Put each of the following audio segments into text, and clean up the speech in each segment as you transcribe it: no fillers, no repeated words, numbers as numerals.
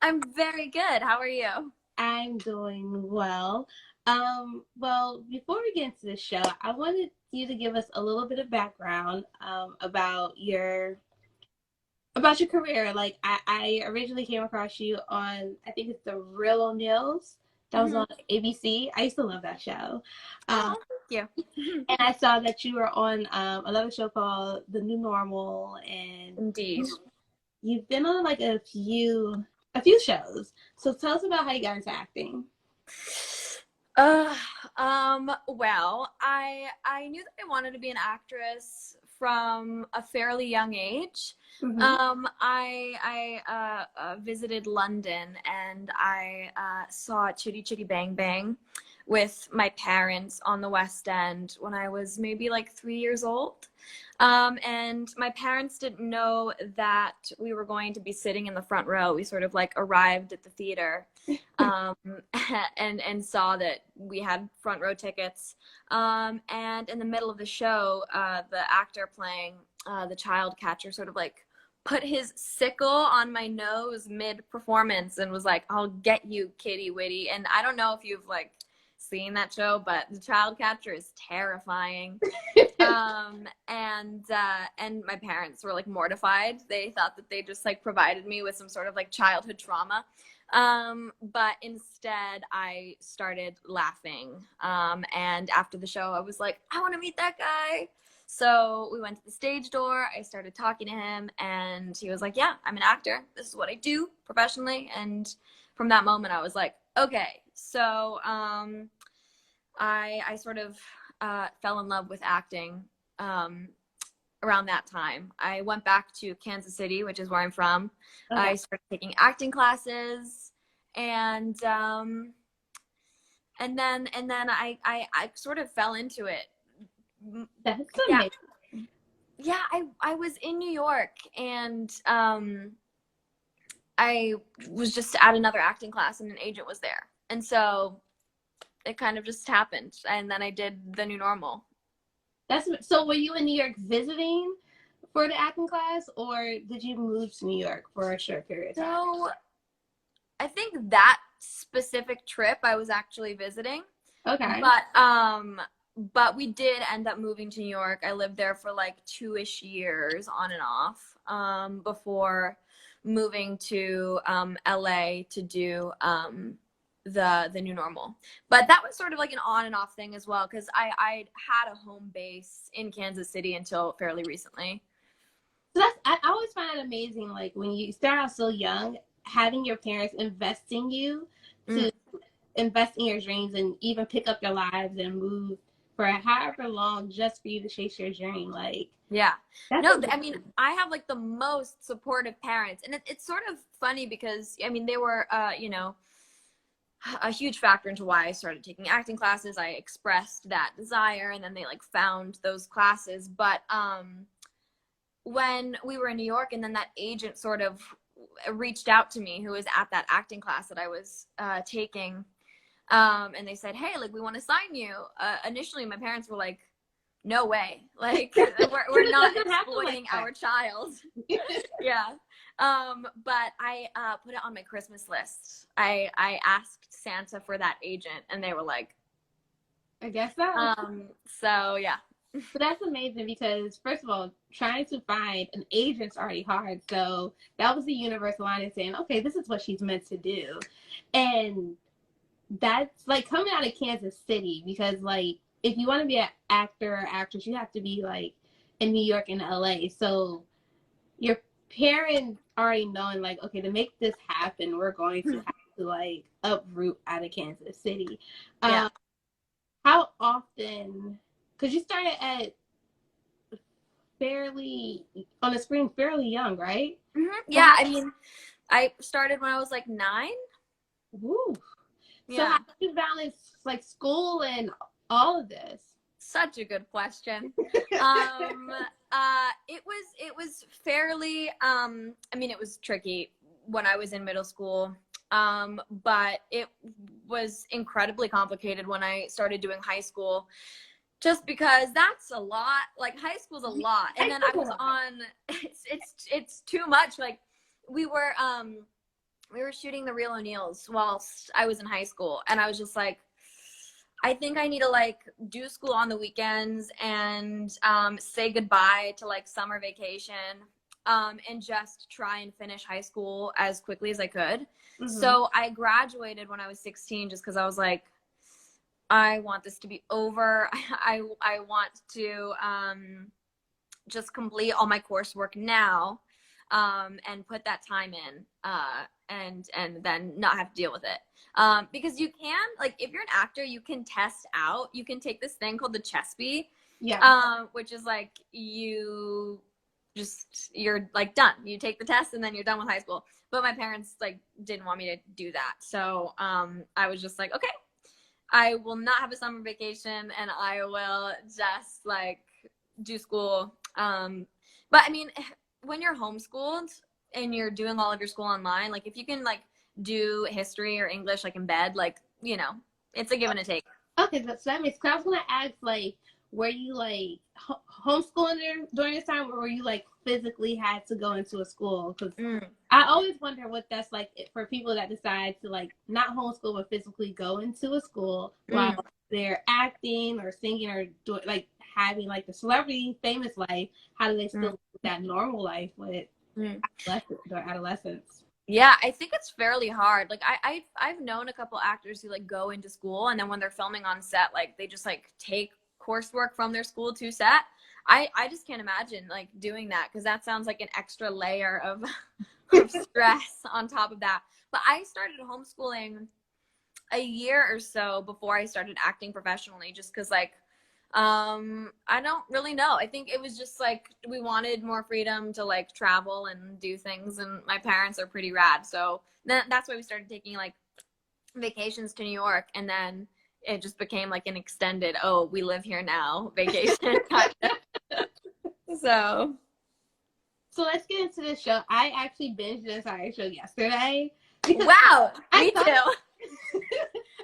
I'm very good. How are you? I'm doing well. Well, before we get into the show, I wanted you to give us a little bit of background about your career. Like I originally came across you on I think it's the Real O'Neills that was Hmm. on ABC. I used to love that show. Um, Oh, thank you. and I saw that you were on another show called The New Normal, and Indeed. you've been on like a few shows. So tell us about how you got into acting. Uh, well, I knew that I wanted to be an actress from a fairly young age. Hmm. I visited London and I saw Chitty Chitty Bang Bang with my parents on the West End when I was maybe like 3 years old. And my parents didn't know that we were going to be sitting in the front row. We sort of like arrived at the theater um, and saw that we had front row tickets. And in the middle of the show, the actor playing the child catcher sort of like put his sickle on my nose mid performance and was like, "I'll get you, kitty witty." And I don't know if you've like seen that show, but the child catcher is terrifying. And my parents were like mortified. They thought that they just like provided me with some sort of like childhood trauma. But instead I started laughing. And after the show, I was like, I want to meet that guy. So we went to the stage door. I started talking to him, and he was like, "Yeah, I'm an actor. This is what I do professionally." And from that moment, I was like, "Okay." So I sort of fell in love with acting around that time. I went back to Kansas City, which is where I'm from. Okay. I started taking acting classes, and and then I sort of fell into it. That's Yeah, amazing. yeah. I was in New York, and I was just at another acting class, and an agent was there, and so it kind of just happened. And then I did The New Normal. That's so. Were you in New York visiting for the acting class, or did you move to New York for a short period of time? So I think that specific trip I was actually visiting, Okay. but we did end up moving to New York. I lived there for like 2-ish years on and off before moving to LA to do the new normal. But that was sort of like an on and off thing as well because I had a home base in Kansas City until fairly recently. So I always find it amazing, like when you start out so young, having your parents investing you Mm. to invest in your dreams and even pick up your lives and move for however long just for you to chase your dream. Like Yeah. that's No, I mean, amazing. I have like the most supportive parents. And it's sort of funny because, I mean, they were, a huge factor into why I started taking acting classes. I expressed that desire and then they like found those classes. But when we were in New York and then that agent sort of reached out to me who was at that acting class that I was taking, and they said, "Hey, like we want to sign you." Initially, my parents were like, "No way! Like we're It not doesn't happen like exploiting our child." that. Yeah. But I put it on my Christmas list. I asked Santa for that agent, and they were like, I guess so. so yeah. But that's amazing because, first of all, trying to find an agent's already hard. So that was the universe line saying, okay, this is what she's meant to do. And that's like coming out of Kansas City because, like, if you want to be an actor or actress, you have to be like in New York and LA. So your parents already knowing, like, okay, to make this happen, we're going to have to like uproot out of Kansas City. Yeah. Um, how often? Because you started at fairly on the screen fairly young, right? So Yeah, I mean, I started when I was like 9. woo. So how Yeah. did you balance like school and all of this? Such a good question. It was fairly I mean it was tricky when I was in middle school. But it was incredibly complicated when I started doing high school just because that's a lot. Like high school's a lot. And then I was on it's too much. Like we were we were shooting The Real O'Neills whilst I was in high school, and I was just like, I think I need to like do school on the weekends and say goodbye to like summer vacation, and just try and finish high school as quickly as I could. So I graduated when I was 16 just because I was like, I want this to be over. I want to just complete all my coursework now, and put that time in, and then not have to deal with it. Because you can, like, if you're an actor, you can test out. You can take this thing called the CHESP, which is like you're like done. You take the test and then you're done with high school. But my parents like didn't want me to do that, so I was just like, okay, I will not have a summer vacation, and I will just like do school. But I mean, when you're homeschooled and you're doing all of your school online, like if you can like do history or English like in bed, like, you know, it's a give and a take. Okay, so that makes, cause I was gonna ask, like, were you like homeschooling during this time, or were you like physically had to go into a school? Because I always wonder what that's like for people that decide to like not homeschool but physically go into a school while they're acting or singing or doing like having like the celebrity famous life. How do they still live that normal life with adolescents? Yeah, I think it's fairly hard. Like I've known a couple actors who like go into school, and then when they're filming on set, like they just like take coursework from their school to set. I just can't imagine like doing that, because that sounds like an extra layer of stress on top of that. But I started homeschooling a year or so before I started acting professionally, just because like I don't really know. I think it was just like we wanted more freedom to like travel and do things, and my parents are pretty rad, so that's why we started taking like vacations to New York, and then it just became like an extended, oh, we live here now vacation kind of. So let's get into this show. I actually binged this entire show yesterday. Wow, me too.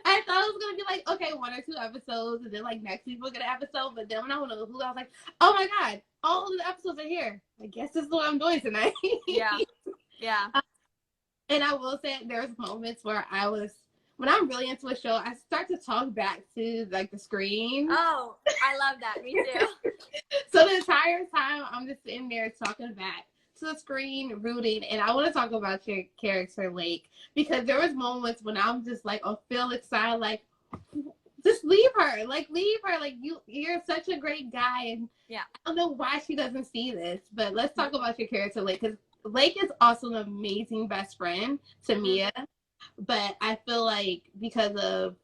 I thought it was gonna be like, okay, 1 or 2 episodes, and then like next week we'll get an episode. But then when I went to Hulu, I was like, oh my god, all of the episodes are here. I guess this is what I'm doing tonight. Yeah. And I will say there's moments where when I'm really into a show, I start to talk back to like the screen. Oh, I love that. Me too. So the entire time I'm just sitting there talking back to the screen, rooting. And I want to talk about your character, Lake, because there was moments when I'm just like, I feel excited, like, just leave her. Like, you're such a great guy. And yeah, I don't know why she doesn't see this, but let's talk about your character, Lake, because Lake is also an amazing best friend to Mia. But I feel like because of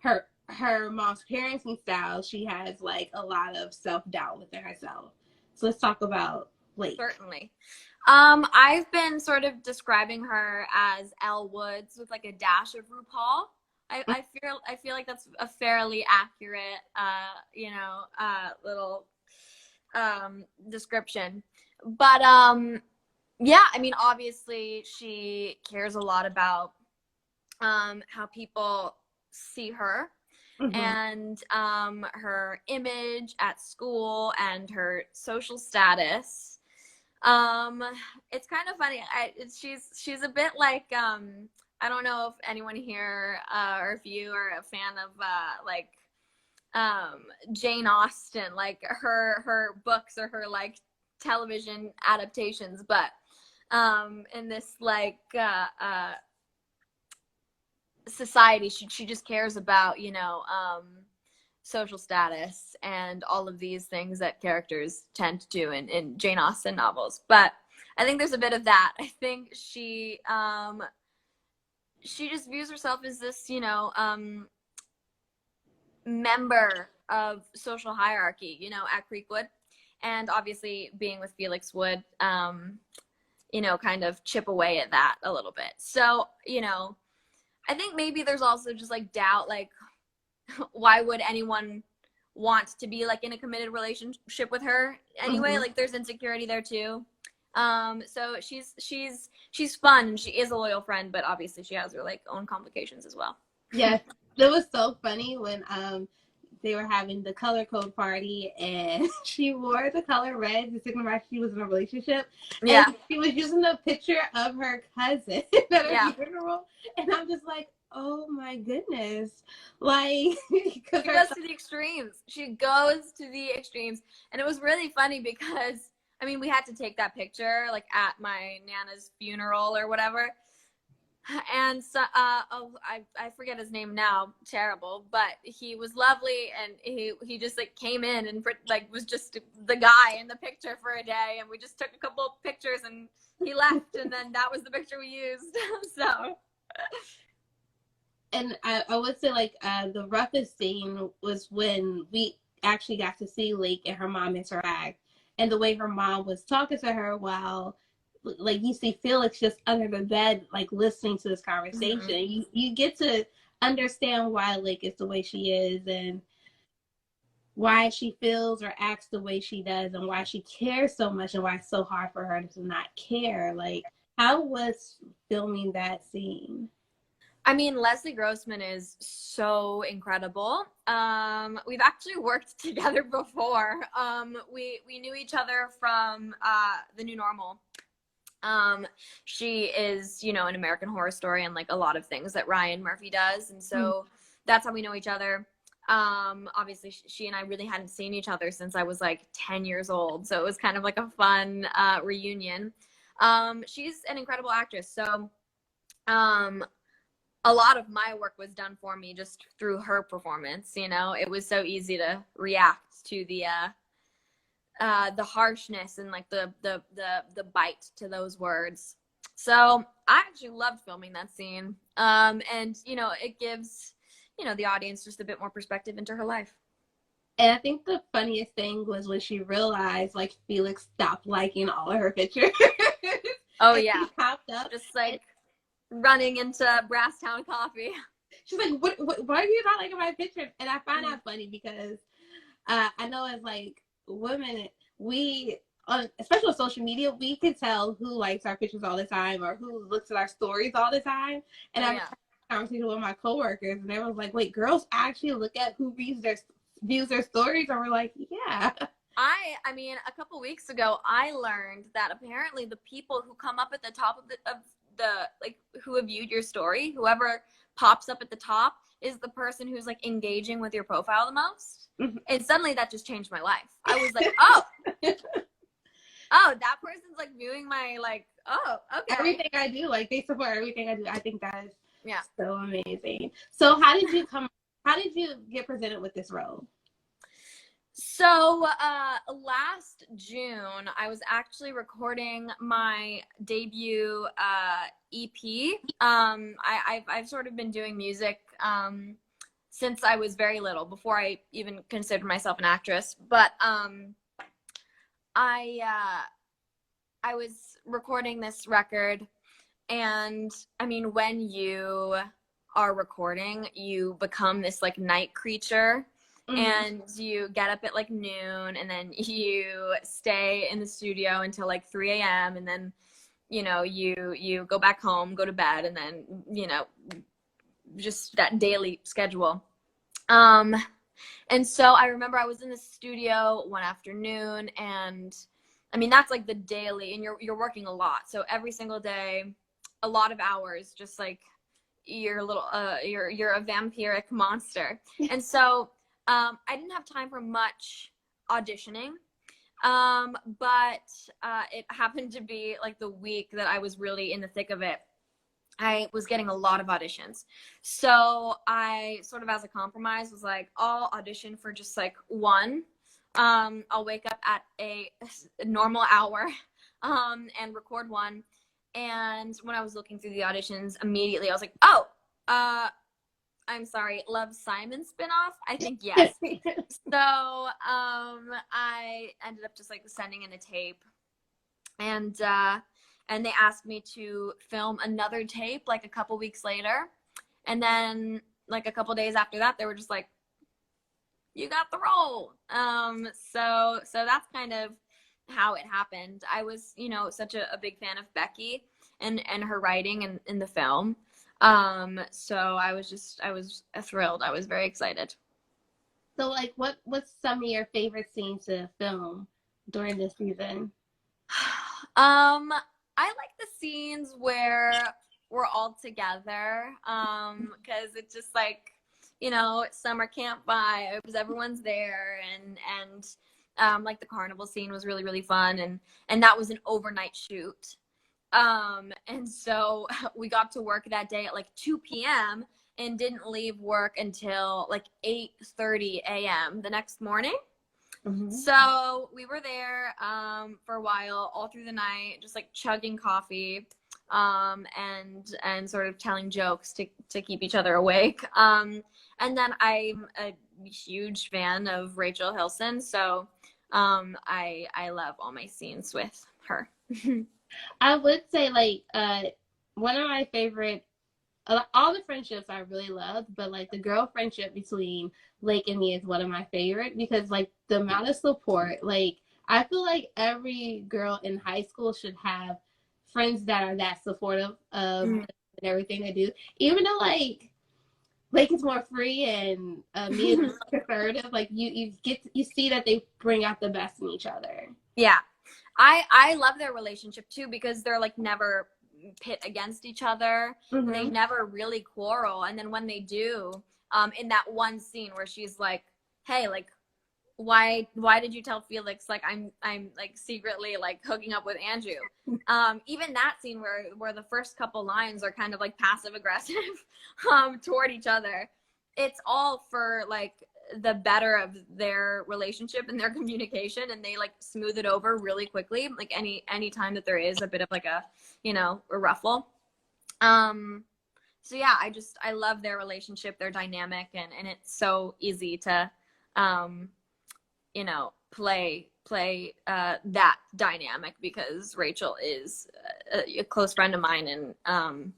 her mom's parenting style, she has like a lot of self-doubt within herself. So let's talk about Lake. Certainly. I've been sort of describing her as Elle Woods with like a dash of RuPaul. I feel like that's a fairly accurate little description. But yeah, I mean, obviously she cares a lot about how people see her, and her image at school and her social status. It's kind of funny. She's a bit like I don't know if anyone here or if you are a fan of Jane Austen, like her books or her like television adaptations, but in this like society, she just cares about social status and all of these things that characters tend to do in Jane Austen novels. But I think there's a bit of that. I think she just views herself as this member of social hierarchy at Creekwood, and obviously being with Felix would kind of chip away at that a little bit. So I think maybe there's also just like doubt, like why would anyone want to be like in a committed relationship with her anyway? Like there's insecurity there too. So she's fun, and she is a loyal friend, but obviously she has her like own complications as well. Yes, it was so funny when they were having the color code party, and she wore the color red to signify she was in a relationship. Yeah. And she was using a picture of her cousin at her funeral. And I'm just like, oh my goodness. Like, she goes to the extremes. She goes to the extremes. And it was really funny because, I mean, we had to take that picture like at my Nana's funeral or whatever. And so, I forget his name now, terrible, but he was lovely, and he just like came in and like was just the guy in the picture for a day, and we just took a couple of pictures, and he left, and then that was the picture we used. So, and I would say like the roughest scene was when we actually got to see Lake and her mom interact, and the way her mom was talking to her while, like, you see Felix just under the bed, like, listening to this conversation. Mm-hmm. You get to understand why Lake is the way she is, and why she feels or acts the way she does, and why she cares so much, and why it's so hard for her to not care. Like, how was filming that scene? I mean, Leslie Grossman is so incredible. We've actually worked together before. We knew each other from The New Normal. She is, you know, an American Horror Story and like a lot of things that Ryan Murphy does. And so that's how we know each other. Obviously she and I really hadn't seen each other since I was like 10 years old. So it was kind of like a fun, reunion. She's an incredible actress. So, a lot of my work was done for me just through her performance. You know, it was so easy to react to the harshness and like the bite to those words. So I actually loved filming that scene. And you know, it gives, you know, the audience just a bit more perspective into her life. And I think the funniest thing was when she realized like Felix stopped liking all of her pictures. Oh yeah. He popped up just like running into Brasstown Coffee. She's like, what why are you not liking my pictures? And I find that funny because I know as like women, we especially on social media, we can tell who likes our pictures all the time or who looks at our stories all the time. And I was having a conversation with my coworkers, and they were like, wait, girls actually look at who views their stories? And we're like, yeah. I mean, a couple weeks ago, I learned that apparently the people who come up at the top of the like, who have viewed your story, whoever pops up at the top is the person who's like engaging with your profile the most. Mm-hmm. And suddenly that just changed my life. I was like, oh, that person's like viewing my, like, oh, okay. Everything I do, like, they support everything I do. I think that is so amazing. So how did you get presented with this role? So last June, I was actually recording my debut EP. I've sort of been doing music since I was very little, before I even considered myself an actress. But I was recording this record, and I mean, when you are recording, you become this like night creature. Mm-hmm. And you get up at like noon, and then you stay in the studio until like 3 a.m. And then, you know, you go back home, go to bed, and then, you know, just that daily schedule. And so I remember I was in the studio one afternoon, and I mean, that's like the daily, and you're working a lot. So every single day, a lot of hours, just like you're a little, you're a vampiric monster. And so I didn't have time for much auditioning, but it happened to be like the week that I was really in the thick of it. I was getting a lot of auditions. So I sort of, as a compromise, was like, I'll audition for just like one. I'll wake up at a normal hour and record one. And when I was looking through the auditions, immediately I was like, oh, I'm sorry, Love, Simon spinoff? I think yes. So I ended up just like sending in a tape, and they asked me to film another tape like a couple weeks later, and then like a couple days after that, they were just like, you got the role. So that's kind of how it happened. I was, you know, such a big fan of Becky and her writing in the film. So I was thrilled. I was very excited. So, like, what's some of your favorite scenes to film during this season? I like the scenes where we're all together, because it's just like, summer camp vibes, everyone's there, and like the carnival scene was really, really fun, and that was an overnight shoot. And so we got to work that day at like 2 p.m. and didn't leave work until like 8:30 a.m. the next morning. Mm-hmm. So we were there for a while, all through the night, just like chugging coffee, and sort of telling jokes to keep each other awake. And then I'm a huge fan of Rachel Hilson, so I love all my scenes with her. I would say, like, one of my favorite, all the friendships I really loved, but like the girl friendship between Lake and me is one of my favorite, because like the amount of support, like I feel like every girl in high school should have friends that are that supportive of everything they do. Even though like Lake is more free and me is more conservative, like you see that they bring out the best in each other. Yeah. I love their relationship too, because they're like never pit against each other. Mm-hmm. They never really quarrel, and then when they do, in that one scene where she's like, hey, like, why did you tell Felix like I'm like secretly like hooking up with Andrew? Even that scene where the first couple lines are kind of like passive aggressive toward each other, it's all for like the better of their relationship and their communication, and they like smooth it over really quickly, like any time that there is a bit of like a ruffle. So yeah, I love their relationship, their dynamic, and it's so easy to play that dynamic, because Rachel is a close friend of mine, and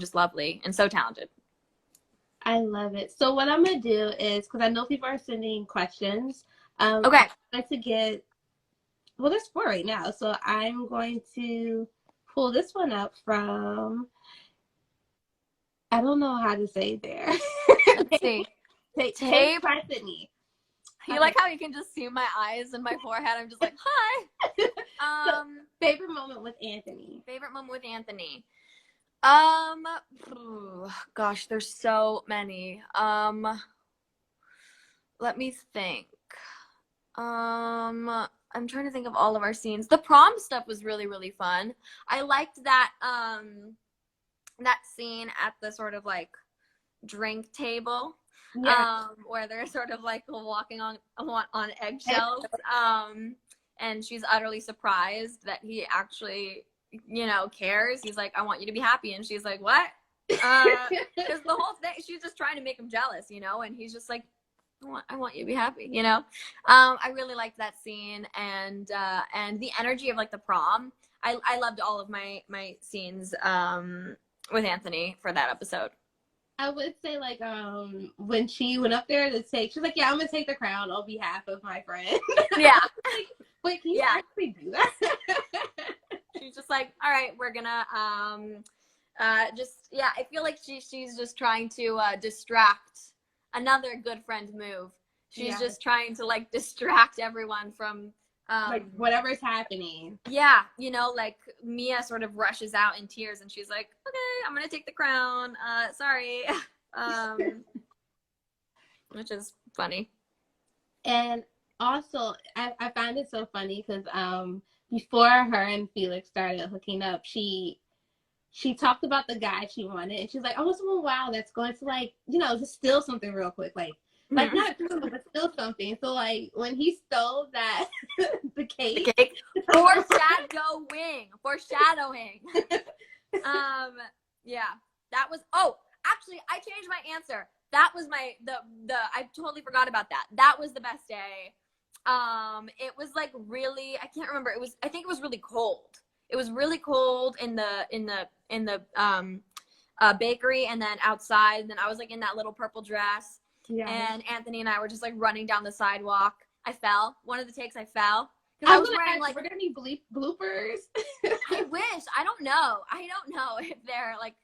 just lovely and so talented. I love it. So what I'm gonna do is, because I know people are sending questions. Okay. I'm going to get, well, there's 4 right now, so I'm going to pull this one up from, I don't know how to say there. Let's see. Tape Sydney. You like how you can just see my eyes and my forehead? I'm just like, hi. So, favorite moment with Anthony. Favorite moment with Anthony. Gosh, there's so many. Let me think. I'm trying to think of all of our scenes. The prom stuff was really, really fun. I liked that that scene at the sort of like drink table. Yeah. Where they're sort of like walking on eggshells. And she's utterly surprised that he actually cares. He's like, I want you to be happy, and she's like, what? Because the whole thing, she's just trying to make him jealous, and he's just like, I want you to be happy, I really liked that scene, and the energy of like the prom. I loved all of my scenes with Anthony for that episode. I would say, like, when she went up there to take, she's like, yeah, I'm gonna take the crown on behalf of my friend. Yeah. Like, wait, can you actually do that? She's just like, all right, we're gonna I feel like she's just trying to distract. Another good friend move. She's just trying to like distract everyone from like whatever's happening. Yeah, like Mia sort of rushes out in tears, and she's like, okay, I'm gonna take the crown, sorry. Which is funny. And also I find it so funny because before her and Felix started hooking up, she talked about the guy she wanted, and she's like, I want someone wild that's going to like, just steal something real quick, like not true, but steal something. So like when he stole that the cake. Foreshadowing. Yeah, that was, actually I changed my answer. That was I totally forgot about that. That was the best day. It was like really, I can't remember. I think it was really cold. It was really cold in the bakery, and then outside. And then I was like in that little purple dress. Yeah. And Anthony and I were just like running down the sidewalk. I fell. One of the takes I fell. I was wearing like, were there any bloopers? I wish. I don't know if they're like,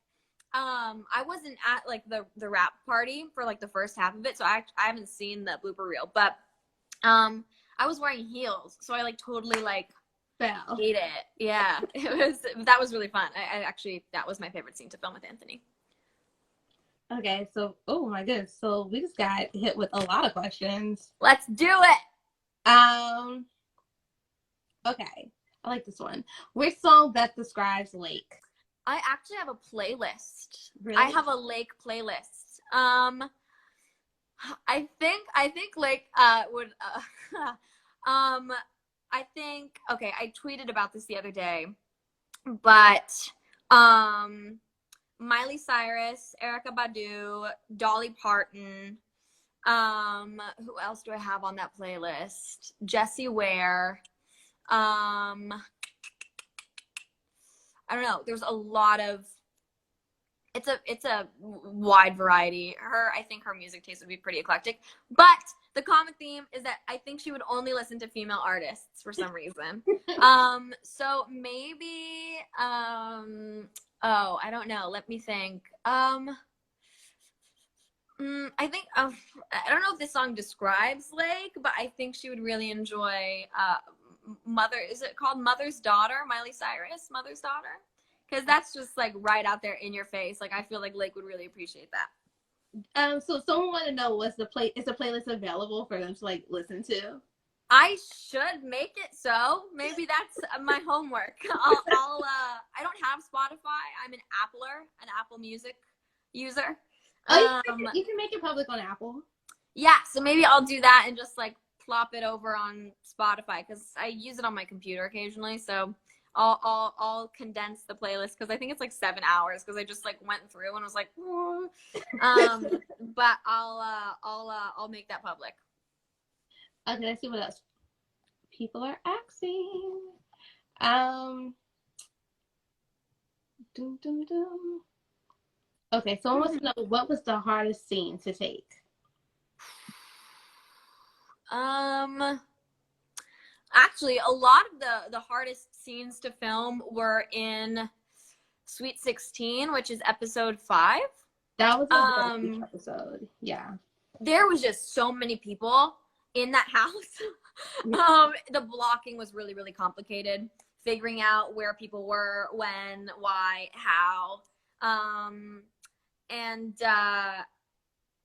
I wasn't at like the rap party for like the first half of it, so I haven't seen the blooper reel, but I was wearing heels, so I like totally like Fell. hate it. Yeah, that was really fun. I actually, that was my favorite scene to film with Anthony. Okay, so oh my goodness, so we just got hit with a lot of questions. Let's do it. Okay, I like this one. Which song best describes Lake? I actually have a playlist. Really? I have a lake playlist. I think like would I think, okay, I tweeted about this the other day, but Miley Cyrus, Erykah Badu, Dolly Parton, who else do I have on that playlist? Jessie Ware. I don't know. There's a lot of, it's a wide variety. I think her music taste would be pretty eclectic. But the common theme is that I think she would only listen to female artists for some reason. So maybe I don't know. Let me think. I think I don't know if this song describes Lake, but I think she would really enjoy Mother. Is it called Mother's Daughter? Miley Cyrus, Mother's Daughter, because that's just like right out there in your face. Like I feel like Lake would really appreciate that. So someone want to know is the playlist available for them to like listen to? I should make it so. Maybe that's my homework. I don't have Spotify. I'm an Apple Music user. You can make it public on Apple. Yeah, so maybe I'll do that and just like plop it over on Spotify because I use it on my computer occasionally. So I'll condense the playlist because I think it's like 7 hours because I just like went through and was like, but I'll make that public. Okay, let's see what else people are asking. Okay, someone wants to know what was the hardest scene to take? Actually, a lot of the hardest scenes to film were in Sweet 16, which is episode 5. That was a very episode. Yeah. There was just so many people in that house. The blocking was really, really complicated. Figuring out where people were, when, why, how.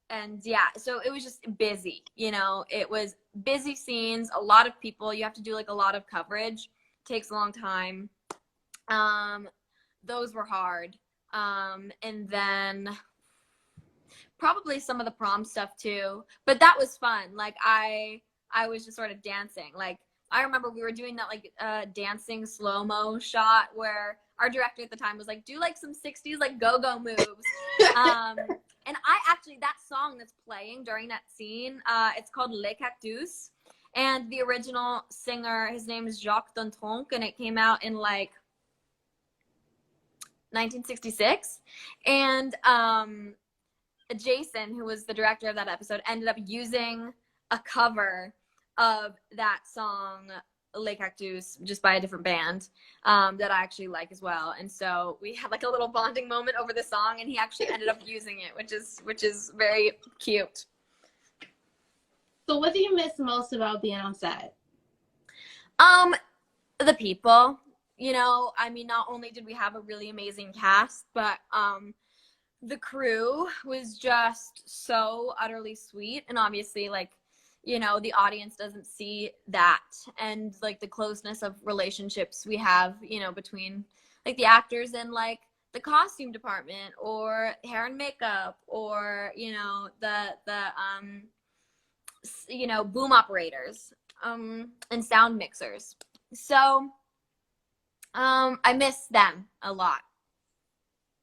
And yeah, so it was just busy, you know, it was busy scenes, a lot of people, you have to do like a lot of coverage, takes a long time. Those were hard. And then probably some of the prom stuff too, but that was fun. Like I was just sort of dancing. Like I remember we were doing that like dancing slow-mo shot where our director at the time was like, do like some 60s like go-go moves. And I actually, that song that's playing during that scene, it's called Les Cactus. And the original singer, his name is Jacques Dantronc, and it came out in like 1966. And Jason, who was the director of that episode, ended up using a cover of that song, Les Cactus, just by a different band that I actually like as well. And so we had like a little bonding moment over the song, and he actually ended up using it, which is very cute. So what do you miss most about being on set? The people, you know, I mean, not only did we have a really amazing cast, but the crew was just so utterly sweet. And obviously, like, you know, the audience doesn't see that, and like the closeness of relationships we have, you know, between like the actors and like the costume department or hair and makeup or, you know, the you know, boom operators and sound mixers. So I miss them a lot.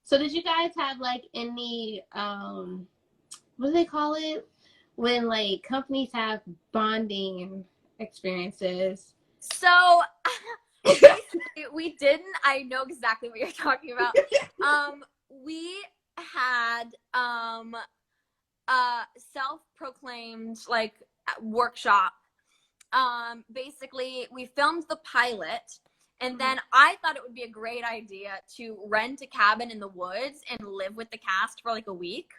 So did you guys have like any what do they call it when like companies have bonding experiences? So we didn't. I know exactly what you're talking about. We had self-proclaimed like workshop. Basically we filmed the pilot, And then I thought it would be a great idea to rent a cabin in the woods and live with the cast for like a week.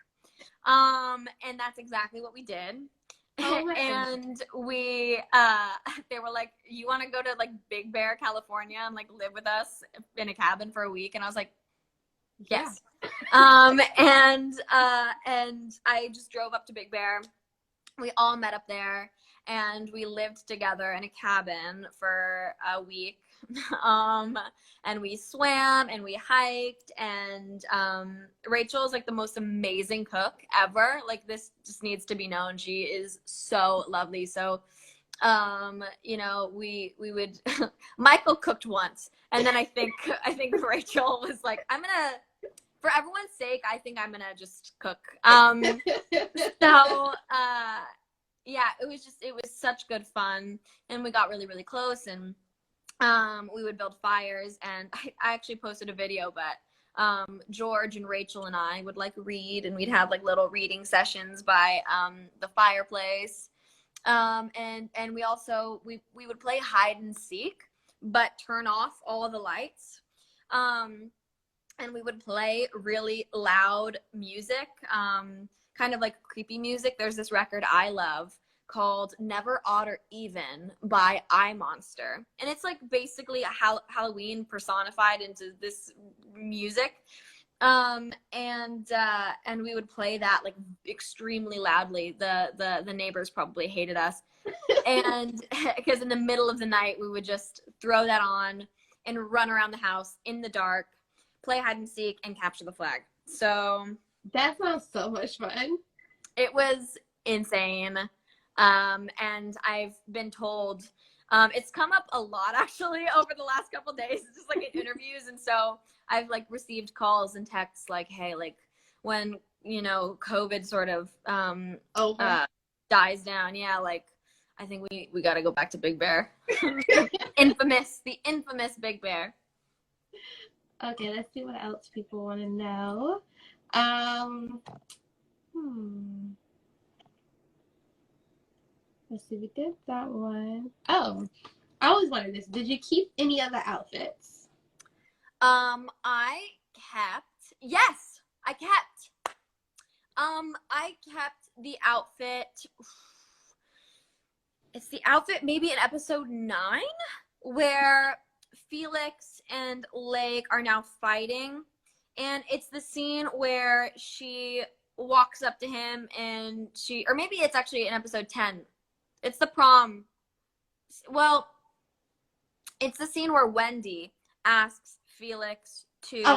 And that's exactly what we did. Oh, And we they were like, you want to go to like Big Bear, California and like live with us in a cabin for a week? And I was like, yes. And I just drove up to Big Bear. We all met up there and we lived together in a cabin for a week. And we swam and we hiked, and Rachel is like the most amazing cook ever. Like, this just needs to be known. She is so lovely. So you know, we would Michael cooked once, and then I think Rachel was like, I'm gonna, for everyone's sake, I think I'm gonna just cook. So yeah, it was such good fun, and we got really, really close, and we would build fires, and I actually posted a video, but George and Rachel and I would like read, and we'd have like little reading sessions by the fireplace. And we also we would play hide and seek, but turn off all of the lights. And we would play really loud music, kind of like creepy music. There's this record I love called Never Odd or Even by I Monster. And it's like basically a Halloween personified into this music. And we would play that like extremely loudly. The neighbors probably hated us. And because in the middle of the night, we would just throw that on and run around the house in the dark, play hide and seek, and capture the flag. So that sounds so much fun. It was insane. And I've been told, it's come up a lot actually over the last couple of days, just like in interviews. And so I've like received calls and texts like, hey, like when, you know, COVID sort of dies down. Yeah. Like, I think we got to go back to Big Bear. The infamous Big Bear. Okay, let's see what else people want to know. Let's see, we did that one. Oh, I always wondered this. Did you keep any other outfits? Yes, I kept. I kept the outfit. It's the outfit maybe in episode 9 where Felix and Lake are now fighting, and it's the scene where she walks up to him and or maybe it's actually in episode 10. It's the prom. Well, it's the scene where Wendy asks Felix to go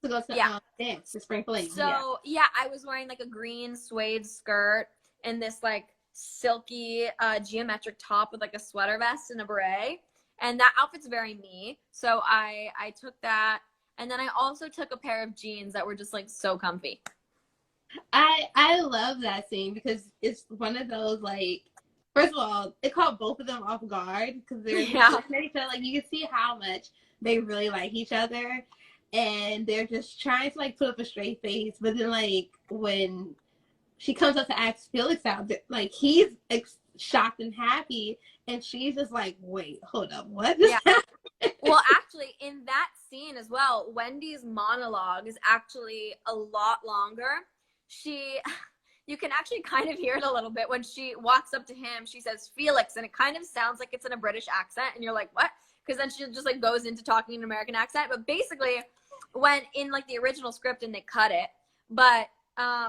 to dance, the spring fling. So yeah, I was wearing like a green suede skirt and this like silky geometric top with like a sweater vest and a beret. And that outfit's very me. So I took that. And then I also took a pair of jeans that were just like so comfy. I love that scene because it's one of those like, first of all, it caught both of them off guard because they're looking at each other. Like, you can see how much they really like each other. And they're just trying to like put up a straight face. But then like when she comes up to ask Felix out, like he's shocked and happy. And she's just like, wait, hold up, what? Yeah. Well, actually, in that scene as well, Wendy's monologue is actually a lot longer. You can actually kind of hear it a little bit when she walks up to him. She says Felix, and it kind of sounds like it's in a British accent, and you're like, what? Because then she just like goes into talking in an American accent. But basically, when in like the original script and they cut it, but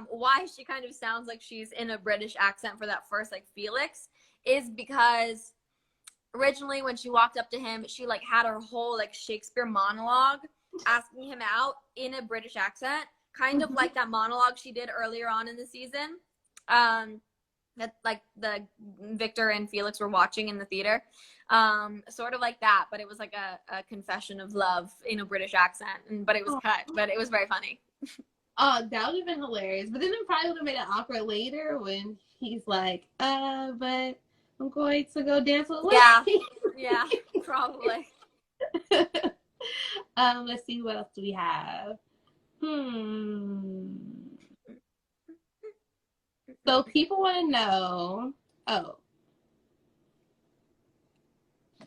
why she kind of sounds like she's in a British accent for that first like Felix is because originally when she walked up to him, she like had her whole like Shakespeare monologue asking him out in a British accent, kind of like that monologue she did earlier on in the season, that like the Victor and Felix were watching in the theater, sort of like that, but it was like a confession of love in a British accent, but it was cut, but it was very funny. Oh, that would have been hilarious. But then it probably would have made it awkward later when he's like, but I'm going to go dance with Lake. Yeah, probably. Let's see, what else do we have? So people want to know,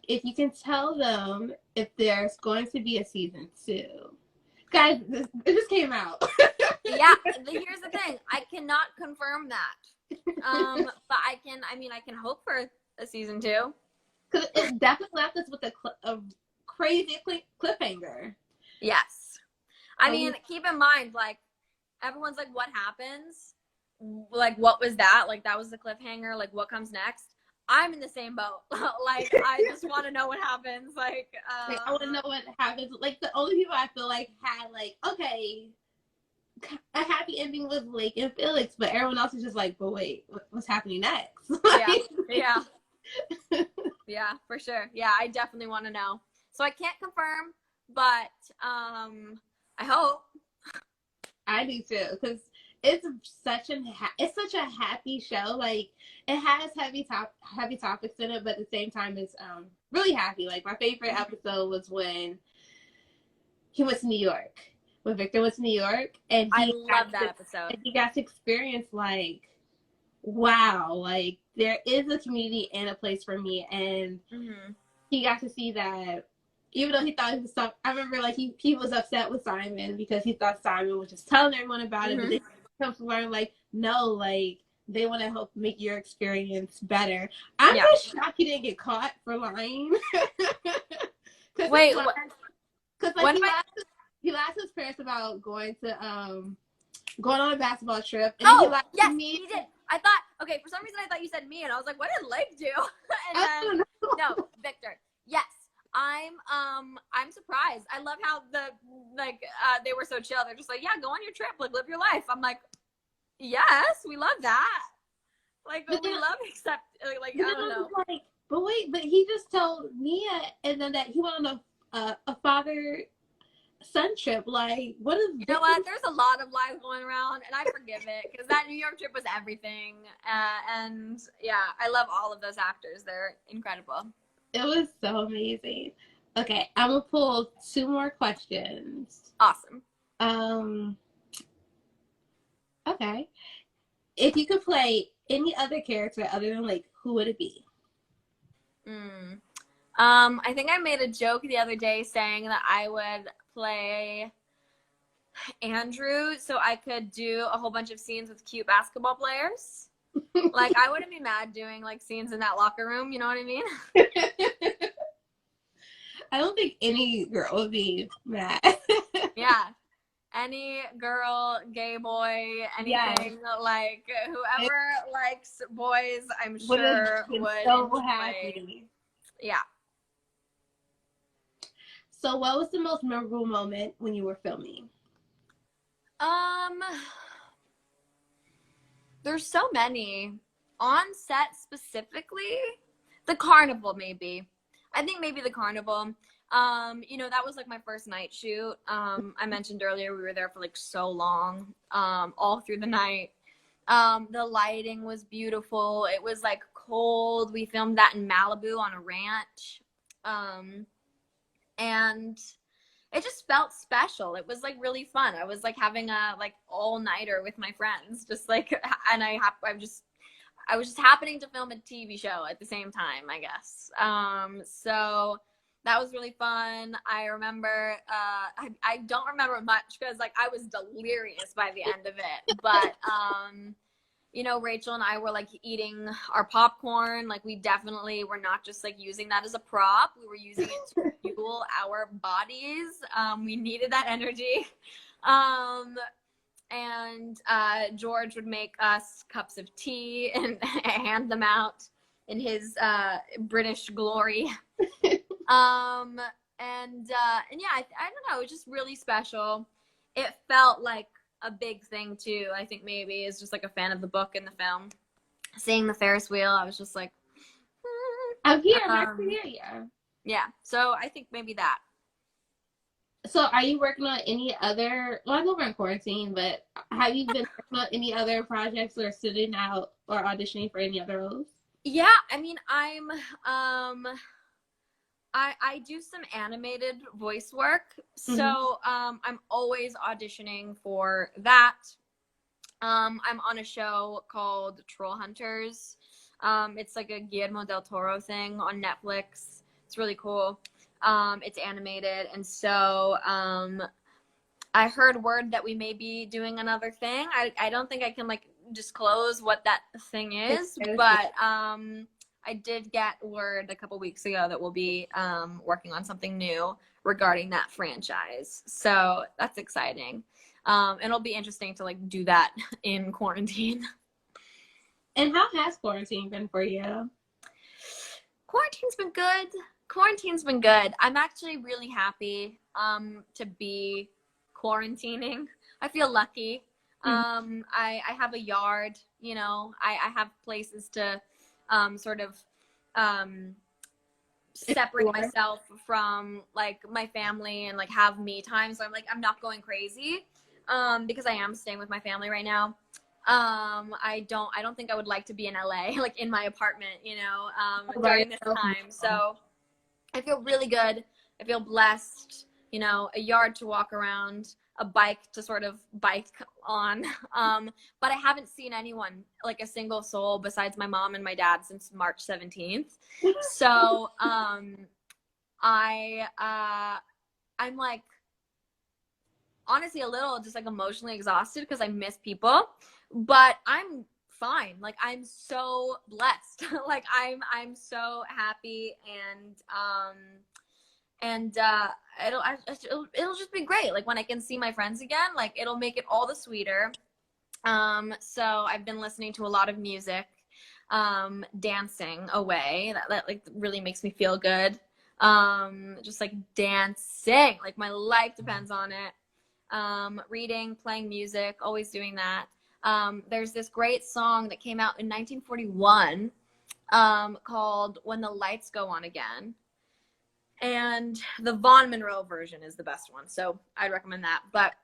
if you can tell them if there's going to be a season 2. Guys, it just came out. Yeah, here's the thing. I cannot confirm that. But I can hope for a season 2. Because it definitely left us with a crazy cliffhanger. Yes. I mean, keep in mind, like, everyone's like, what happens? Like, what was that? Like, that was the cliffhanger. Like, what comes next? I'm in the same boat. Like, I just want to know what happens. Like, I want to know what happens. Like, the only people I feel like had, like, okay, a happy ending was Lake and Felix, but everyone else is just like, but wait, what's happening next? Yeah. Yeah, for sure. Yeah, I definitely want to know. So I can't confirm, but I hope. I do too, because it's such a happy show. Like, it has heavy topics in it, but at the same time, it's really happy. Like, my favorite episode was when he went to New York. When Victor went to New York, and I love that episode. And he got to experience, like, wow, like, there is a community and a place for me, and he got to see that. Even though he thought he was I remember, like, he was upset with Simon because he thought Simon was just telling everyone about it, but then he comes to learn, like, no, like, they want to help make your experience better. I'm just shocked he didn't get caught for lying. Wait, because like, he lied to his parents about going on a basketball trip. And he lied to me. He did. I thought, okay, for some reason I thought you said me, and I was like, what did Lake do? And then, no, Victor. Yes, I'm surprised. I love how they were so chill. They're just like, yeah, go on your trip, like, live your life. I'm like, yes, we love that. Like, but we love accept, like, I don't know. Like, but wait, but he just told Mia, and then that he went on a father-son trip. Like, what is? You know what? There's a lot of lies going around, and I forgive it because that New York trip was everything. And yeah, I love all of those actors. They're incredible. It was so amazing. Okay, I'm gonna pull 2 more questions. Awesome. Okay. If you could play any other character other than Lake, who would it be? I think I made a joke the other day saying that I would play Andrew so I could do a whole bunch of scenes with cute basketball players. Like, I wouldn't be mad doing, like, scenes in that locker room, you know what I mean? I don't think any girl would be mad. Yeah. Any girl, gay boy, anything, like, whoever likes boys, I'm sure would. So happy. Yeah. So what was the most memorable moment when you were filming? There's so many. On set specifically, the carnival, maybe. I think maybe the carnival. That was like my first night shoot. I mentioned earlier we were there for like so long, all through the night. The lighting was beautiful. It was like cold. We filmed that in Malibu on a ranch. And it just felt special. It was like really fun. I was like having a like all-nighter with my friends, just like, and I was just happening to film a TV show at the same time, I guess. So that was really fun. I remember, I don't remember much because like I was delirious by the end of it, but Rachel and I were like eating our popcorn. Like, we definitely were not just like using that as a prop. We were using it to fuel our bodies. We needed that energy. And George would make us cups of tea and hand them out in his British glory. And yeah, I don't know, it was just really special. It felt like a big thing too. I think maybe is just like a fan of the book and the film. Seeing the Ferris wheel, I was just like, I'm here. Nice to hear you. Yeah, so I think maybe that. So are you working on any other, well, I know we're in quarantine, but have you been working on any other projects or sitting out or auditioning for any other roles? Yeah, I mean, I do some animated voice work, so I'm always auditioning for that. I'm on a show called Troll Hunters. It's like a Guillermo del Toro thing on Netflix. It's really cool. It's animated, and so I heard word that we may be doing another thing. I don't think I can like disclose what that thing is, but I did get word a couple weeks ago that we'll be working on something new regarding that franchise. So that's exciting. And it'll be interesting to like do that in quarantine. And how has quarantine been for you? Quarantine's been good. Quarantine's been good. I'm actually really happy to be quarantining. I feel lucky. I have a yard, you know, I have places to sort of separate myself from like my family and like have me time. So I'm like, I'm not going crazy because I am staying with my family right now. I don't think I would like to be in LA, like in my apartment, you know, during this time. So I feel really good. I feel blessed, you know, a yard to walk around, a bike to sort of bike on. But I haven't seen anyone, like a single soul besides my mom and my dad since March 17th. So, I'm like, honestly, a little just like emotionally exhausted because I miss people, but I'm fine. Like, I'm so blessed. Like, I'm so happy, and it'll just be great. Like when I can see my friends again, like it'll make it all the sweeter. So I've been listening to a lot of music, dancing away. That like really makes me feel good. Just like dancing, like my life depends on it. Reading, playing music, always doing that. There's this great song that came out in 1941, called When the Lights Go On Again. And the Vaughn Monroe version is the best one, so I'd recommend that. But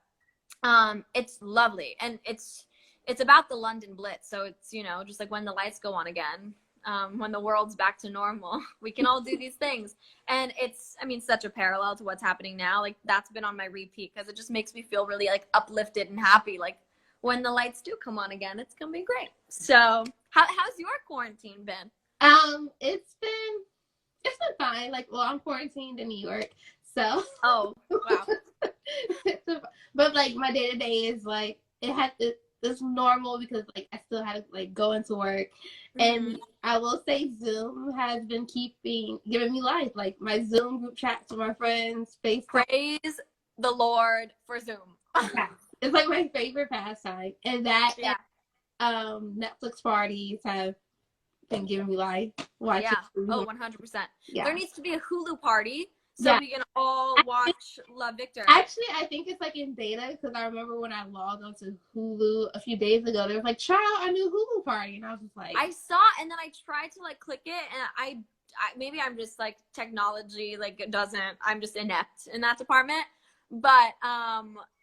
it's lovely, and it's about the London Blitz, so it's, you know, just like when the lights go on again, when the world's back to normal, we can all do these things. And it's, I mean, such a parallel to what's happening now. Like that's been on my repeat because it just makes me feel really like uplifted and happy. Like when the lights do come on again, it's gonna be great. So how's your quarantine been? It's been fine. Like, well, I'm quarantined in New York, so. Oh, wow. But like my day to day is like it's normal because like I still had to like go into work, and I will say Zoom has been giving me life. Like my Zoom group chats with my friends, FaceTime. Praise the Lord for Zoom. Yeah. It's like my favorite pastime, and that Netflix parties have been giving me life. Watching Oh, 100%. Yeah. There needs to be a Hulu party so we can all watch Love Victor. Actually, I think it's like in beta because I remember when I logged onto Hulu a few days ago, they was like, "Try out a new Hulu party," and I was just like, I saw, and then I tried to like click it, and I maybe I'm just like technology like it doesn't. I'm just inept in that department, but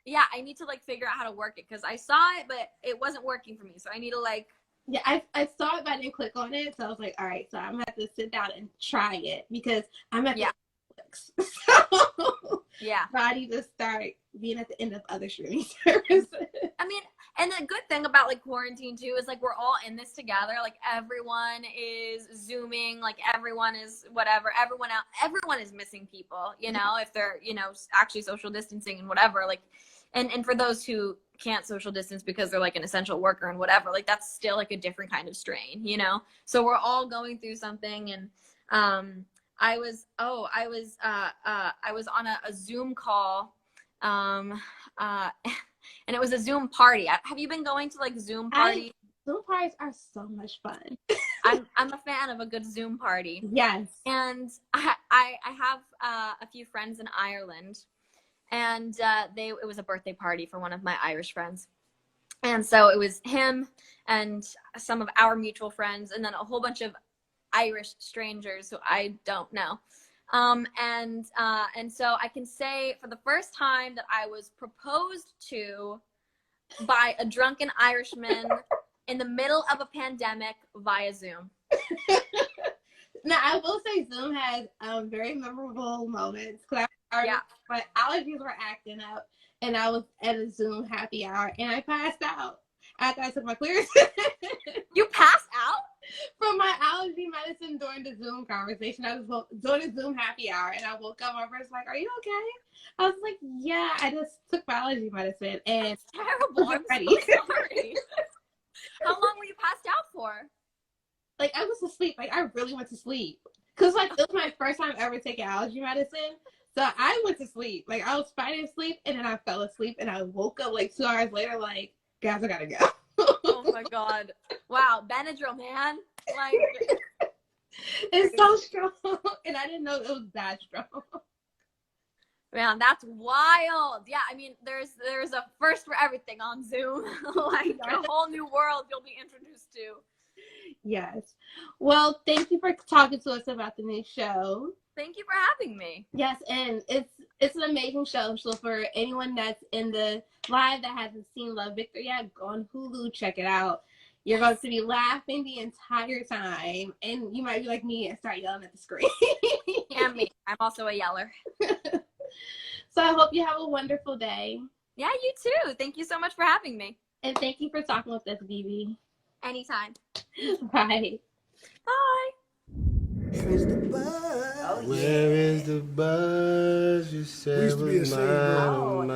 yeah, I need to like figure out how to work it because I saw it, but it wasn't working for me, so I need to like. Yeah, I saw it, but I didn't click on it. So I was like, all right, so I'm going to have to sit down and try it because I'm at the Netflix. So I need to start being at the end of other streaming services. I mean, and the good thing about like quarantine too is like we're all in this together. Like everyone is Zooming, like everyone is whatever. Everyone is missing people, you know, if they're, you know, actually social distancing and whatever. Like, and for those who can't social distance because they're like an essential worker and whatever, like that's still like a different kind of strain, you know? So we're all going through something. And I was on a Zoom call, and it was a Zoom party. Have you been going to like Zoom parties? Zoom parties are so much fun. I'm a fan of a good Zoom party. Yes. And I have a few friends in Ireland. And it was a birthday party for one of my Irish friends. And so it was him and some of our mutual friends and then a whole bunch of Irish strangers who I don't know. And so I can say for the first time that I was proposed to by a drunken Irishman in the middle of a pandemic via Zoom. Now, I will say Zoom has very memorable moments. My allergies were acting up, and I was at a Zoom happy hour, and I passed out after I took my clearance. You passed out? from my allergy medicine during the Zoom conversation. I was doing a Zoom happy hour, and I woke up. My friend's like, "Are you okay?" I was like, "Yeah, I just took my allergy medicine, and That's terrible. I'm ready." so sorry. How long were you passed out for? Like, I was asleep. Like, I really went to sleep. Because, like, it was my first time ever taking allergy medicine. So I went to sleep. Like, I was fighting sleep, and then I fell asleep, and I woke up, like, 2 hours later, like, guys, I gotta go. Oh, my God. Wow, Benadryl, man. Like, it's so strong. And I didn't know it was that strong. man, that's wild. Yeah, I mean, there's a first for everything on Zoom. Like, a whole new world you'll be introduced to. Yes. Well, thank you for talking to us about the new show. Thank you for having me. Yes, and it's an amazing show. So for anyone that's in the live that hasn't seen Love Victor yet, go on Hulu, check it out. You're going to be laughing the entire time, and you might be like me and start yelling at the screen. And me. I'm also a yeller. So I hope you have a wonderful day. Yeah, you too. Thank you so much for having me. And thank you for talking with us, Bebe. Anytime. Bye. Bye. Where is the buzz? Where is the buzz? You said We used to be was ashamed, bro. mine.